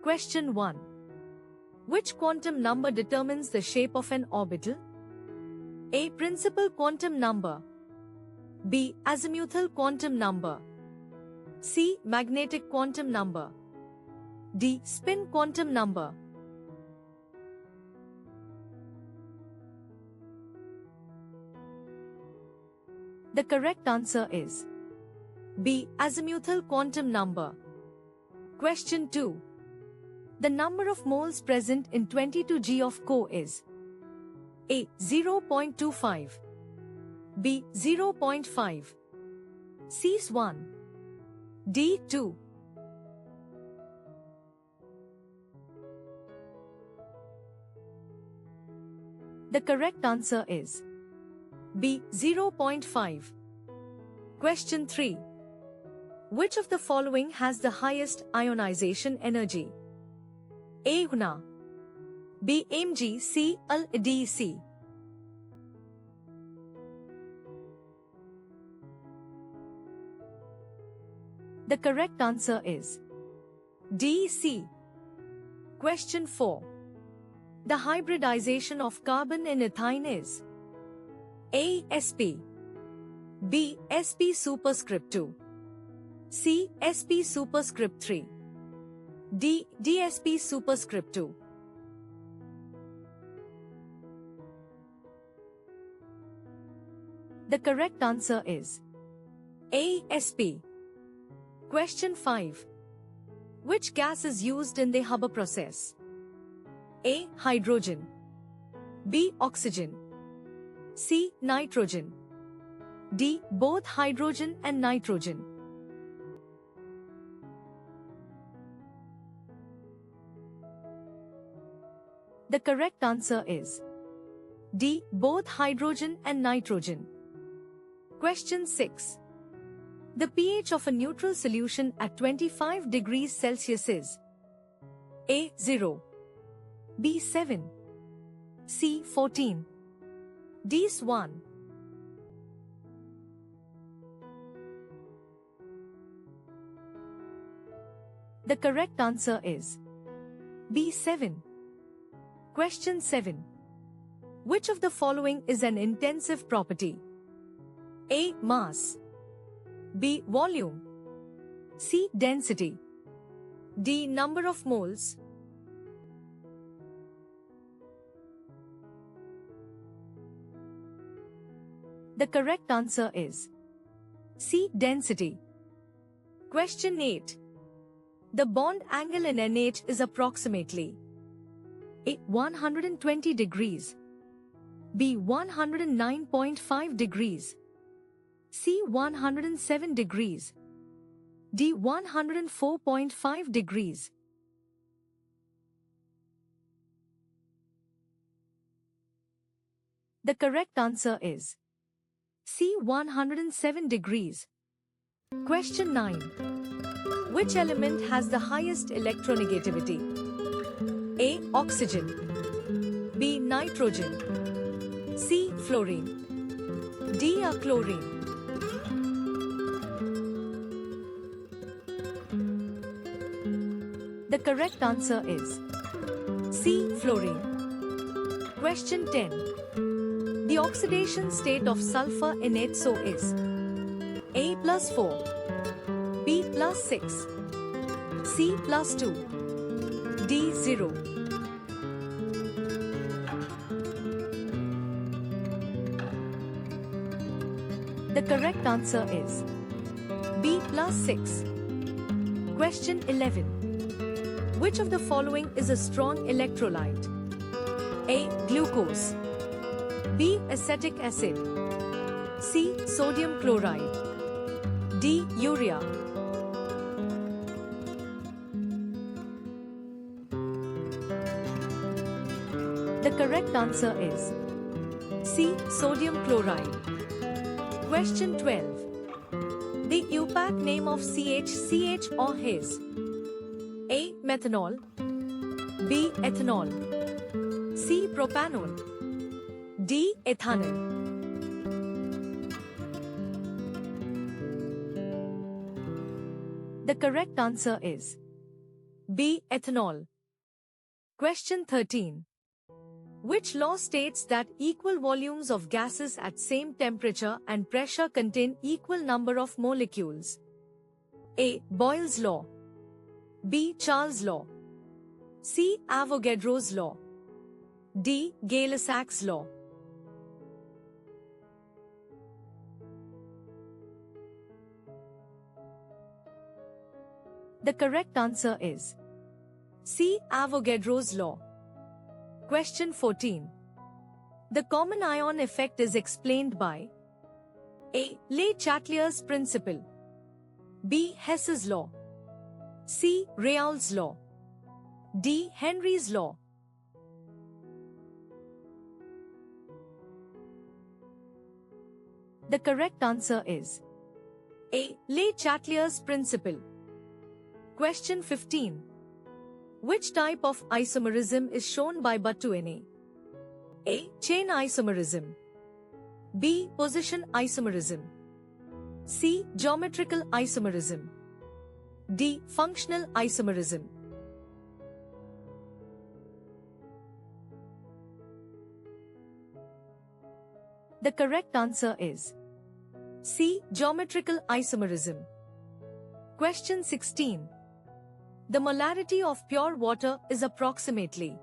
Question 1. Which quantum number determines the shape of an orbital? A. Principal quantum number. B. Azimuthal quantum number. C. Magnetic quantum number. D. Spin quantum number. The correct answer is B. Azimuthal quantum number. Question 2. The number of moles present in 22G of Co is A. 0.25, B. 0.5, C. 1, D. 2. The correct answer is B. 0.5. Question 3. Which of the following has the highest ionization energy? A. Hna, B. Mg, C. Al, D. C. The correct answer is D. C. Question 4. The hybridization of carbon in ethine is A. Sp, B. Sp superscript 2, C. Sp superscript 3, D. Dsp superscript 2. The correct answer is A. Sp. Question 5. Which gas is used in the Haber process? A. Hydrogen, B. Oxygen, C. Nitrogen, D. Both hydrogen and nitrogen. The correct answer is D. Both hydrogen and nitrogen. Question 6. The pH of a neutral solution at 25 degrees Celsius is A. 0, B. 7, C. 14, D. 1. The correct answer is B. 7. Question 7. Which of the following is an intensive property? A. Mass, B. Volume, C. Density, D. Number of moles. The correct answer is C. Density. Question 8. The bond angle in NH is approximately A. 120 degrees, B. 109.5 degrees, C. 107 degrees, D. 104.5 degrees. The correct answer is C. 107 degrees. Question 9. Which element has the highest electronegativity? A. Oxygen, B. Nitrogen, C. Fluorine, D. Chlorine. The correct answer is C. Fluorine. Question 10. The oxidation state of sulfur in HSO is A. +4, B. +6, C. +2, D. 0. The correct answer is B. +6. Question 11. Which of the following is a strong electrolyte? A. Glucose, B. Acetic acid, C. Sodium chloride, D. Urea. The correct answer is C. Sodium chloride. Question 12. The UPAC name of CH or his? A. Methanol, B. Ethanol, C. Propanol, D. Ethanol. The correct answer is B. Ethanol. Question 13. Which law states that equal volumes of gases at same temperature and pressure contain equal number of molecules? A. Boyle's law. B. Charles' law. C. Avogadro's law. D. Gay-Lussac's law. The correct answer is C. Avogadro's law. Question 14. The common ion effect is explained by A. Le Chatelier's principle. B. Hess's law. C. Raoult's law. D. Henry's law. The correct answer is A. Le Chatelier's principle. Question 15. Which type of isomerism is shown by Bernoulli? A. Chain isomerism. B. Position isomerism. C. Geometrical isomerism. D. Functional isomerism. The correct answer is C. Geometrical isomerism. Question 16. The molarity of pure water is approximately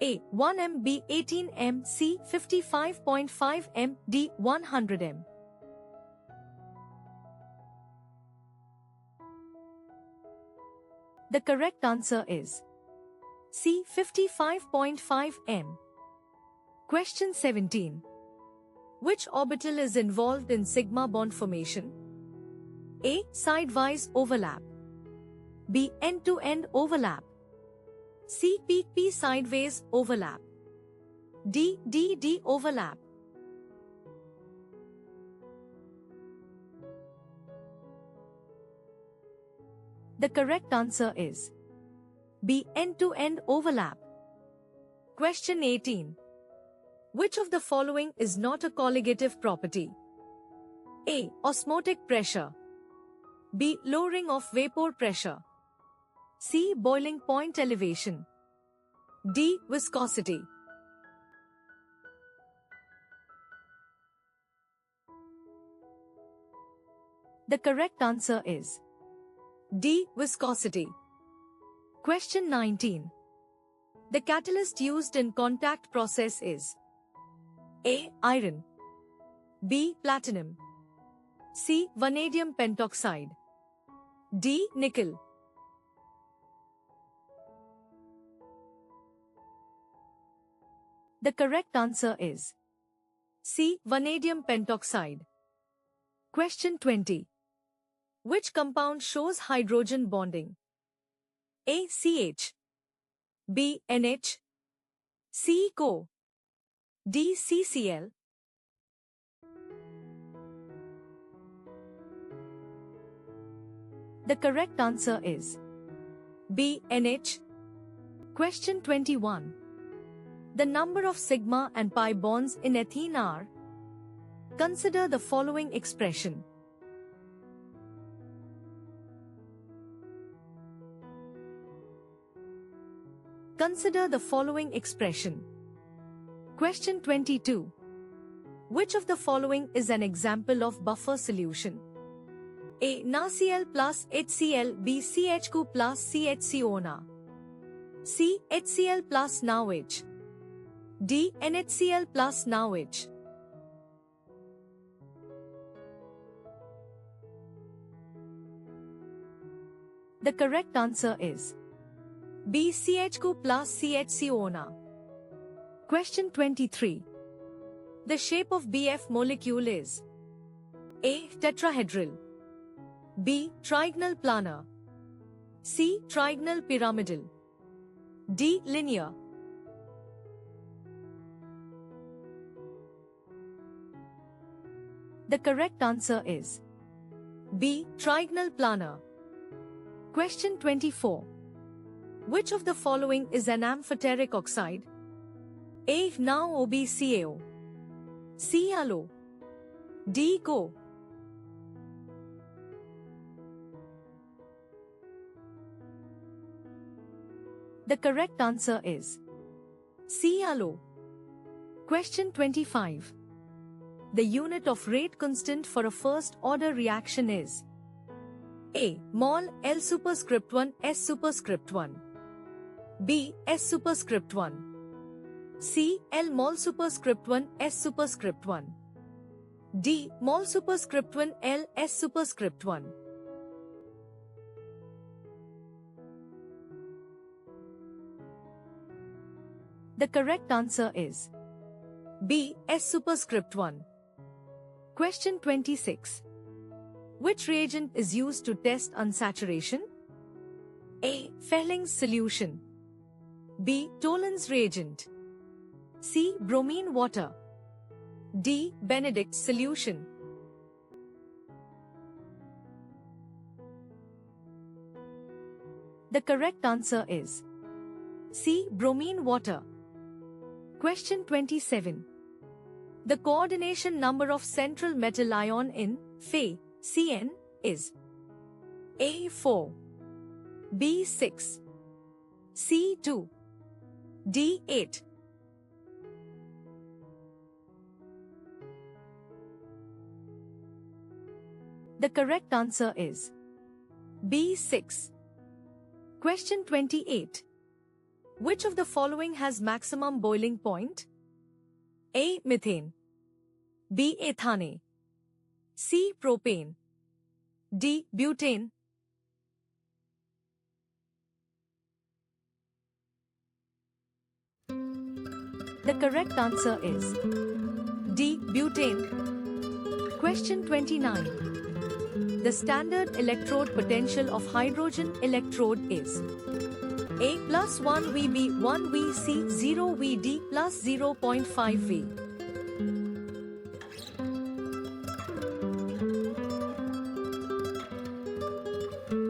A. 1 m, B. 18 m, C. 55.5 m, D. 100 m. The correct answer is C. 55.5 m. Question 17. Which orbital is involved in sigma bond formation? A. Sidewise overlap. B. End-to-end overlap. C. Peak-P sideways overlap. D. D-D overlap. The correct answer is B. End-to-end overlap. Question 18. Which of the following is not a colligative property? A. Osmotic pressure. B. Lowering of vapor pressure. C. Boiling point elevation. D. Viscosity. The correct answer is D. Viscosity. Question 19. The catalyst used in contact process is A. Iron. B. Platinum. C. Vanadium pentoxide. D. Nickel. The correct answer is C. Vanadium pentoxide. Question 20. Which compound shows hydrogen bonding? A. CH. B. NH. C. CO. D. CCl. The correct answer is B. NH. Question 21. The number of sigma and pi bonds in ethene are. Consider the following expression. Consider the following expression. Question 22. Which of the following is an example of buffer solution? A. NaCl plus HCl. B. CH2 plus CHCO Na. C. HCl plus NaOH. D. NHCl plus NaOH. The correct answer is B. CH2 plus CHCO Na. Question 23. The shape of BF molecule is A. Tetrahedral. B. Trigonal planar. C. Trigonal pyramidal. D. Linear. The correct answer is B. Trigonal planar. Question 24. Which of the following is an amphoteric oxide? A. NaOBCaO. C. Alo. D. Co. The correct answer is C. Aloe. Question 25. The unit of rate constant for a first-order reaction is A. Mol L superscript 1 S superscript 1. B. S superscript 1. C. L mol superscript 1 S superscript 1. D. Mol superscript 1 L S superscript 1. The correct answer is B. S superscript 1. Question 26. Which reagent is used to test unsaturation? A. Fehling's solution. B. Toland's reagent. C. Bromine water. D. Benedict's solution. The correct answer is C. Bromine water. Question 27. The coordination number of central metal ion in Fe, Cn, is A. 4. B. 6. C. 2. D. 8. The correct answer is B. 6. Question 28. Which of the following has maximum boiling point? A. Methane. B. Ethane. C. Propane. D. Butane. The correct answer is D. Butane. Question 29. The standard electrode potential of hydrogen electrode is A plus 1 VB 1 VC 0 VD plus 0.5 V.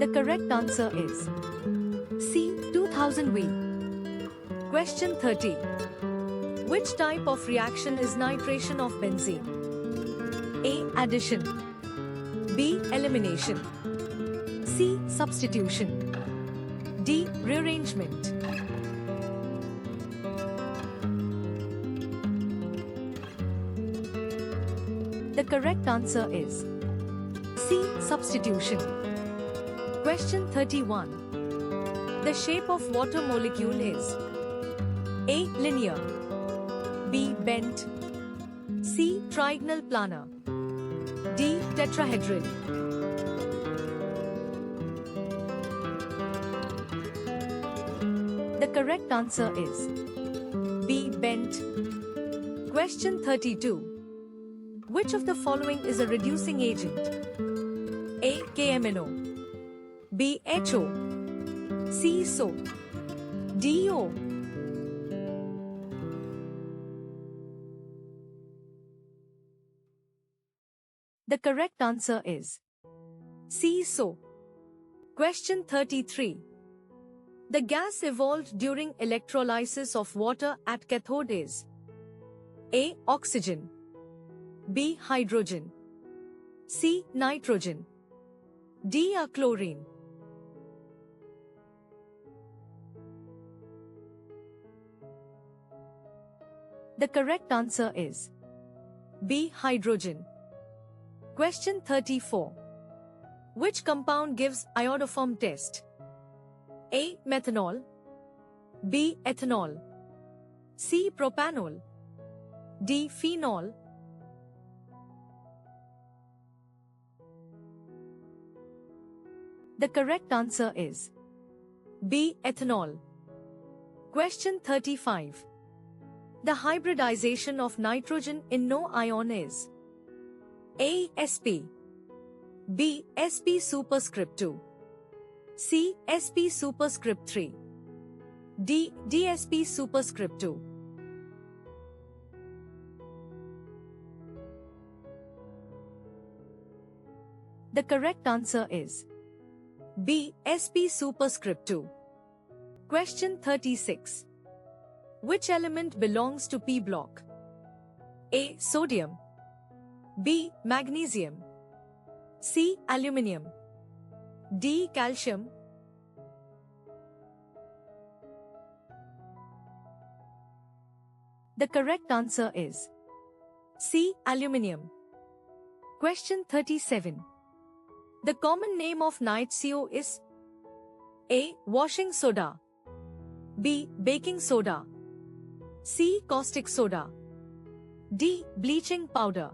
The correct answer is C. 2000 V. Question 30. Which type of reaction is nitration of benzene? A. Addition. B. Elimination. C. Substitution. D. Rearrangement. The correct answer is C. Substitution. Question 31. The shape of water molecule is A. Linear. B. Bent. C. Trigonal planar. D. Tetrahedral. The correct answer is B. Bent. Question 32. Which of the following is a reducing agent? A. KMNO. B. HO. C. SO. D. O. The correct answer is C. SO. Question 33. The gas evolved during electrolysis of water at cathode is A. Oxygen. B. Hydrogen. C. Nitrogen. D. Chlorine. The correct answer is B. Hydrogen. Question 34. Which compound gives iodoform test? A. Methanol. B. Ethanol. C. Propanol. D. Phenol. The correct answer is B. Ethanol. Question 35. The hybridization of nitrogen in no ion is A. Sp. B. Sp superscript 2. C. Sp superscript 3. D. Dsp superscript 2. The correct answer is B. Sp superscript 2. Question 36. Which element belongs to p block? A. Sodium. B. Magnesium. C. Aluminium. D. Calcium. The correct answer is C. Aluminium. Question 37. The common name of NaHCO is A. Washing soda, B. Baking soda, C. Caustic soda, D. Bleaching powder.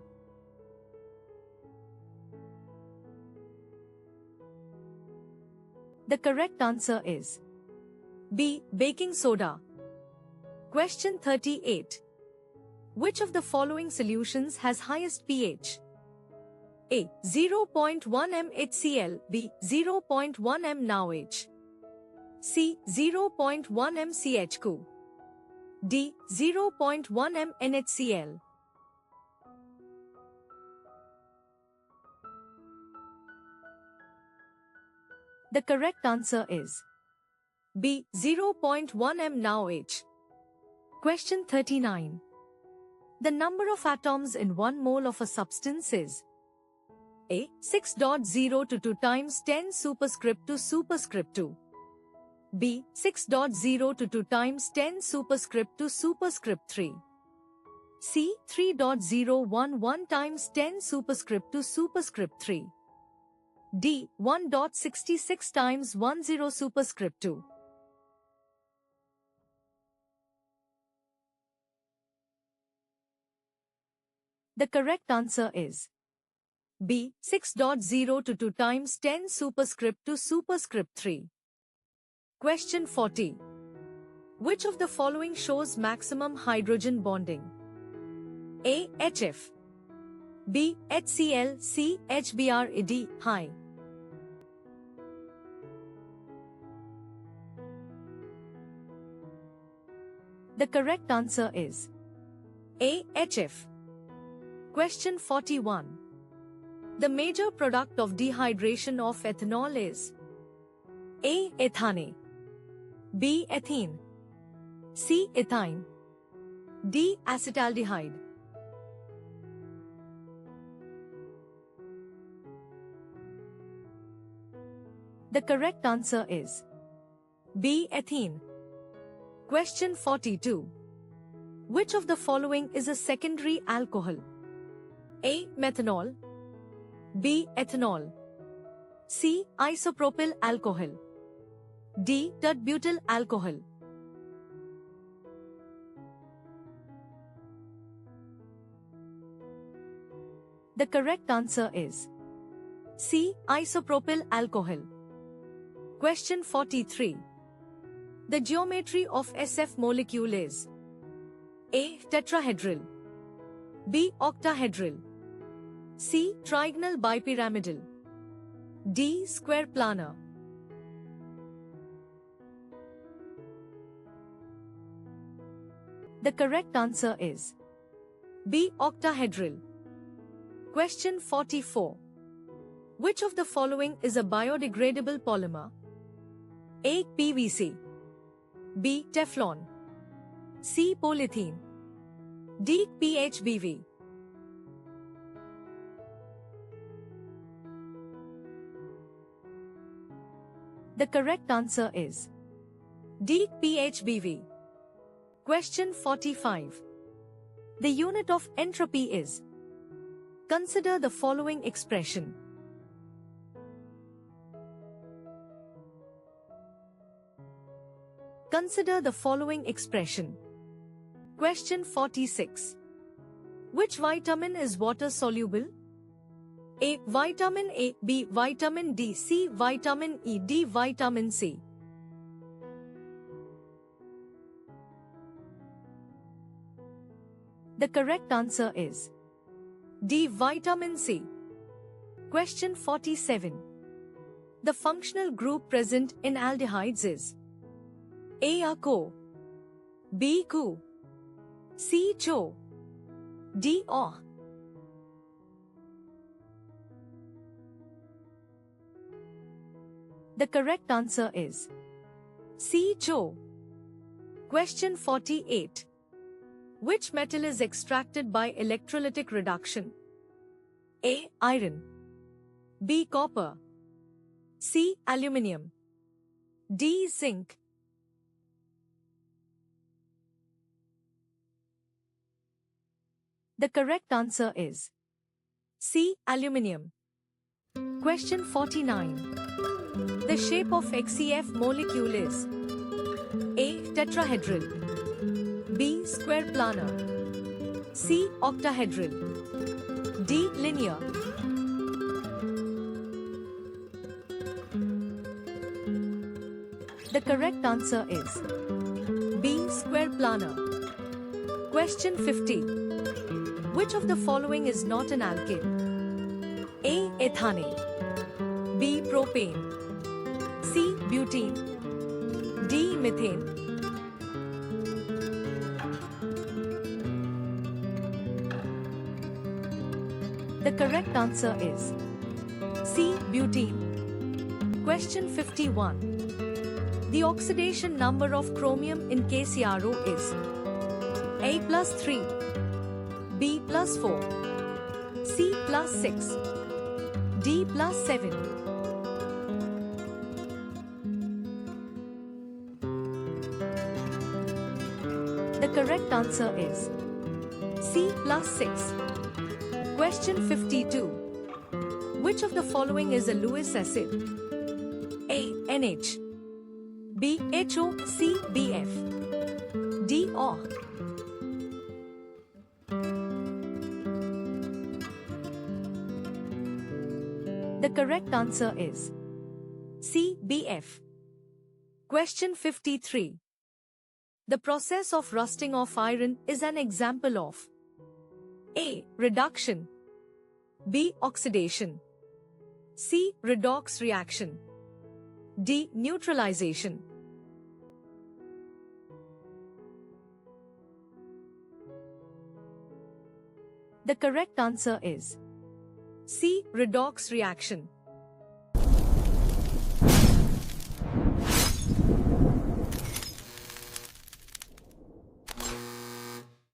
The correct answer is B. Baking soda. Question 38. Which of the following solutions has highest pH? A. 0.1 m HCl, B. 0.1 m NaOH, C. 0.1 m CH2, D. 0.1 m NHCl. The correct answer is B. 0.1 m NaOH. Question 39. The number of atoms in 1 mole of a substance is A. 6.0 to 2 times 10 superscript 2 superscript 2, B. 6.0 to 2 times 10 superscript 2 superscript 3, C. 3.011 times 10 superscript 2 superscript 3, D. 1.66 times 10 superscript 2. The correct answer is B. 6.0 to 2 times 10 superscript 2 superscript 3. Question 40. Which of the following shows maximum hydrogen bonding? A. HF, B. HCl, C. HBr, D. High. The correct answer is A. HF. Question 41. The major product of dehydration of ethanol is A. Ethane, B. Ethene, C. Ethine, D. Acetaldehyde. The correct answer is B. Ethene. Question 42. Which of the following is a secondary alcohol? A. Methanol, B. Ethanol, C. Isopropyl alcohol, D. Tert-butyl alcohol. The correct answer is C. Isopropyl alcohol. Question 43. The geometry of SF molecule is A. Tetrahedral, B. Octahedral, C. Trigonal bipyramidal, D. Square planar. The correct answer is B. Octahedral. Question 44. Which of the following is a biodegradable polymer? A. PVC, B. Teflon, C. Polythene, D. PHBV. The correct answer is D. PHBV. Question 45. The unit of entropy is. Consider the following expression. Consider the following expression. Question 46. Which vitamin is water soluble? A. Vitamin A, B. Vitamin D, C. Vitamin E, D. Vitamin C. The correct answer is D. Vitamin C. Question 47. The functional group present in aldehydes is A. Co, B. Co, C. Cho, D. O. The correct answer is C. Cho. Question 48. Which metal is extracted by electrolytic reduction? A. Iron, B. Copper, C. Aluminium, D. Zinc. The correct answer is C. Aluminium. Question 49. The shape of XEF molecule is A. Tetrahedral, B. Square planar, C. Octahedral, D. Linear. The correct answer is B. Square planar. Question 50. Which of the following is not an alkane? A. Ethane, B. Propane, C. Butene, D. Methane. The correct answer is C. Butene. Question 51. The oxidation number of chromium in KCrO is A plus 3, B plus 4, C plus 6, D plus 7. The correct answer is C plus 6. Question 52. Which of the following is a Lewis acid? A. NH, B. HOCBF, D. OH. The correct answer is C. BF. Question 53. The process of rusting of iron is an example of A. Reduction, B. Oxidation, C. Redox reaction, D. Neutralization. The correct answer is C. Redox reaction.